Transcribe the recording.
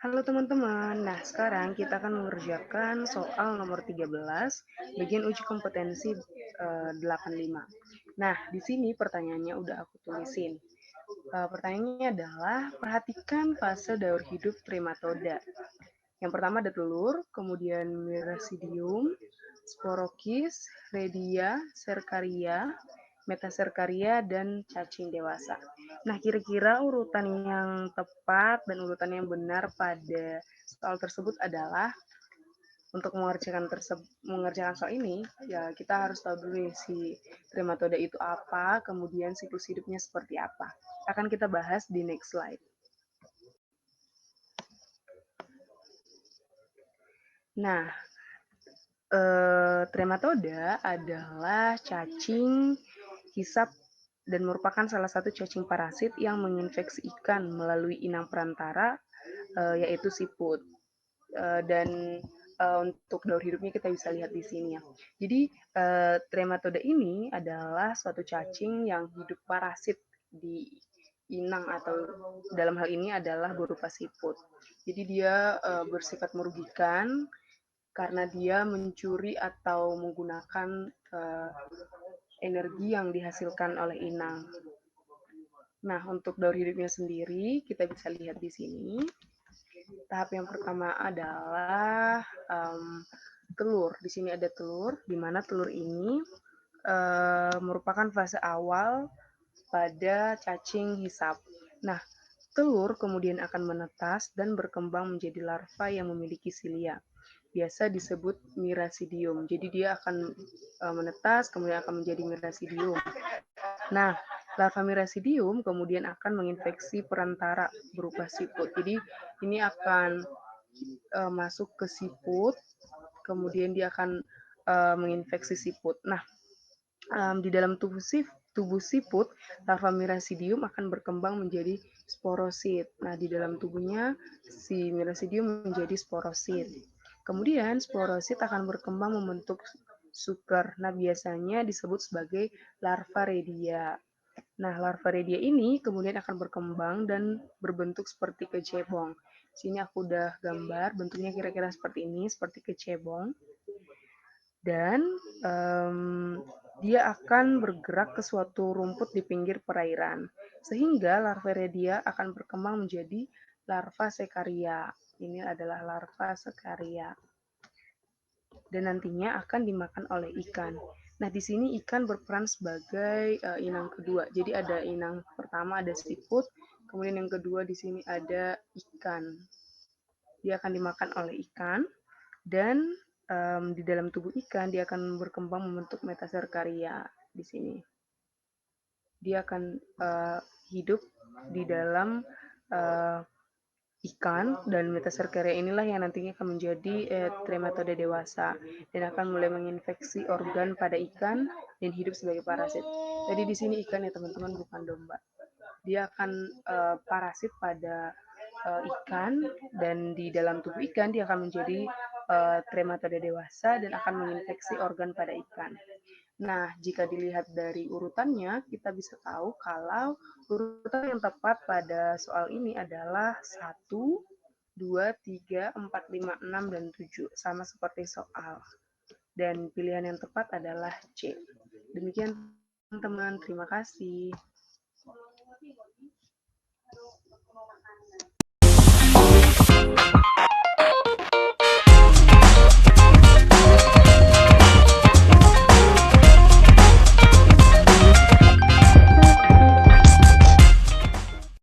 Halo teman-teman, nah sekarang kita akan mengerjakan soal nomor 13, bagian uji kompetensi 85. Nah, di sini pertanyaannya udah aku tulisin. Pertanyaannya adalah, perhatikan fase daur hidup trematoda. Yang pertama ada telur, kemudian Miracidium, Sporokis, Redia, Serkaria, Metaserkaria, dan cacing dewasa. Nah, kira-kira urutan yang tepat dan urutan yang benar pada soal tersebut adalah, untuk mengerjakan soal ini, ya kita harus tahu dulu nih si trematoda itu apa, kemudian siklus hidupnya seperti apa. Akan kita bahas di next slide. Nah, trematoda adalah cacing hisap dan merupakan salah satu cacing parasit yang menginfeksi ikan melalui inang perantara, yaitu siput. Dan untuk daur hidupnya kita bisa lihat di sini ya. Jadi trematoda ini adalah suatu cacing yang hidup parasit di inang, atau dalam hal ini adalah berupa siput. Jadi dia bersifat merugikan karena dia mencuri atau menggunakan energi yang dihasilkan oleh inang. Nah, untuk daur hidupnya sendiri kita bisa lihat di sini. Tahap yang pertama adalah telur. Di sini ada telur, di mana telur ini merupakan fase awal pada cacing hisap. Nah, telur kemudian akan menetas dan berkembang menjadi larva yang memiliki silia. Biasa disebut Miracidium. Jadi dia akan menetas, kemudian akan menjadi Miracidium. Nah, larva Miracidium kemudian akan menginfeksi perantara berupa siput. Jadi ini akan masuk ke siput, kemudian dia akan menginfeksi siput. Nah, di dalam tubuh siput, larva Miracidium akan berkembang menjadi sporosit. Nah, di dalam tubuhnya si Miracidium menjadi sporosit. Kemudian sporosit akan berkembang membentuk suker. Nah, biasanya disebut sebagai larva redia. Nah, larva redia ini kemudian akan berkembang dan berbentuk seperti kecebong. Sini aku udah gambar, bentuknya kira-kira seperti ini, seperti kecebong. Dan dia akan bergerak ke suatu rumput di pinggir perairan. Sehingga larva redia akan berkembang menjadi larva sekaria. Ini adalah larva sekaria. Dan nantinya akan dimakan oleh ikan. Nah, di sini ikan berperan sebagai inang kedua. Jadi ada inang pertama, ada siput, kemudian yang kedua di sini ada ikan. Dia akan dimakan oleh ikan, dan di dalam tubuh ikan dia akan berkembang membentuk metaserkaria di sini. Dia akan hidup di dalam ikan, dan metaserkaria inilah yang nantinya akan menjadi trematoda dewasa dan akan mulai menginfeksi organ pada ikan dan hidup sebagai parasit. Jadi di sini ikan ya teman-teman, bukan domba. Dia akan parasit pada ikan, dan di dalam tubuh ikan dia akan menjadi trematoda dewasa dan akan menginfeksi organ pada ikan. Nah, jika dilihat dari urutannya, kita bisa tahu kalau urutan yang tepat pada soal ini adalah 1, 2, 3, 4, 5, 6, dan 7. Sama seperti soal. Dan pilihan yang tepat adalah C. Demikian teman-teman, terima kasih.